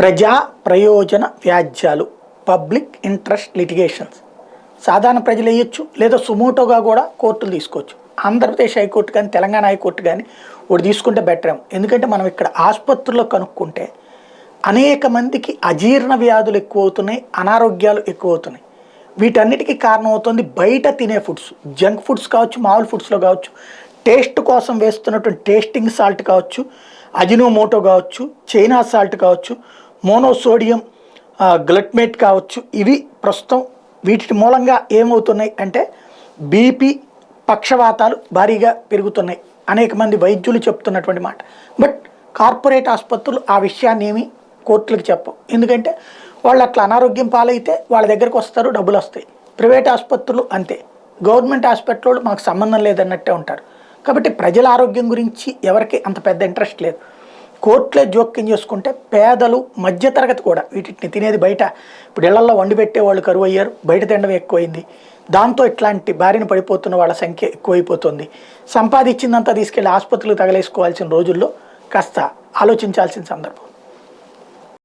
ప్రజా ప్రయోజన వ్యాజ్యాలు, public interest litigations సాధారణ ప్రజలు వేయొచ్చు, లేదా సుమోటోగా కూడా కోర్టులు తీసుకోవచ్చు. ఆంధ్రప్రదేశ్ హైకోర్టు కానీ తెలంగాణ హైకోర్టు కానీ ఒకటి తీసుకుంటే బెటర్ ఏమో. ఎందుకంటే మనం ఇక్కడ ఆసుపత్రుల్లో కనుక్కుంటే అనేక మందికి అజీర్ణ వ్యాధులు ఎక్కువ అవుతున్నాయి, అనారోగ్యాలు ఎక్కువ అవుతున్నాయి. వీటన్నిటికీ కారణం అవుతుంది బయట తినే ఫుడ్స్, జంక్ ఫుడ్స్ కావచ్చు, మామూలు ఫుడ్స్లో కావచ్చు, టేస్ట్ కోసం వేస్తున్నటువంటి టేస్టింగ్ సాల్ట్ కావచ్చు, అజినోమోటో కావచ్చు, చైనా సాల్ట్ కావచ్చు, మోనోసోడియం గ్లట్మేట్ కావచ్చు. ఇవి ప్రస్తుతం వీటి మూలంగా ఏమవుతున్నాయి అంటే బీపీ, పక్షవాతాలు భారీగా పెరుగుతున్నాయి. అనేక మంది వైద్యులు చెప్తున్నటువంటి మాట. బట్ కార్పొరేట్ ఆసుపత్రులు ఆ విషయాన్ని ఏమి కోర్టులకు చెప్పవు. ఎందుకంటే వాళ్ళు అట్లా అనారోగ్యం పాలైతే వాళ్ళ దగ్గరకు వస్తారు, డబ్బులు వస్తాయి. ప్రైవేట్ ఆసుపత్రులు అంతే, గవర్నమెంట్ హాస్పిటల్ మాకు సంబంధం లేదన్నట్టే ఉంటారు. కాబట్టి ప్రజల ఆరోగ్యం గురించి ఎవరికి అంత పెద్ద ఇంట్రెస్ట్ లేదు. కోర్టులే జోక్యం చేసుకుంటే పేదలు, మధ్యతరగతి కూడా వీటిని తినేది బయట. ఇప్పుడు ఇళ్లలో వండి పెట్టే వాళ్ళు కరువు అయ్యారు, బయట తినడం ఎక్కువైంది. దాంతో ఇట్లాంటి బారిన పడిపోతున్న వాళ్ళ సంఖ్య ఎక్కువైపోతుంది. సంపాదించిందంతా తీసుకెళ్లి ఆసుపత్రులకు తగలేసుకోవాల్సిన రోజుల్లో కాస్త ఆలోచించాల్సిన సందర్భం.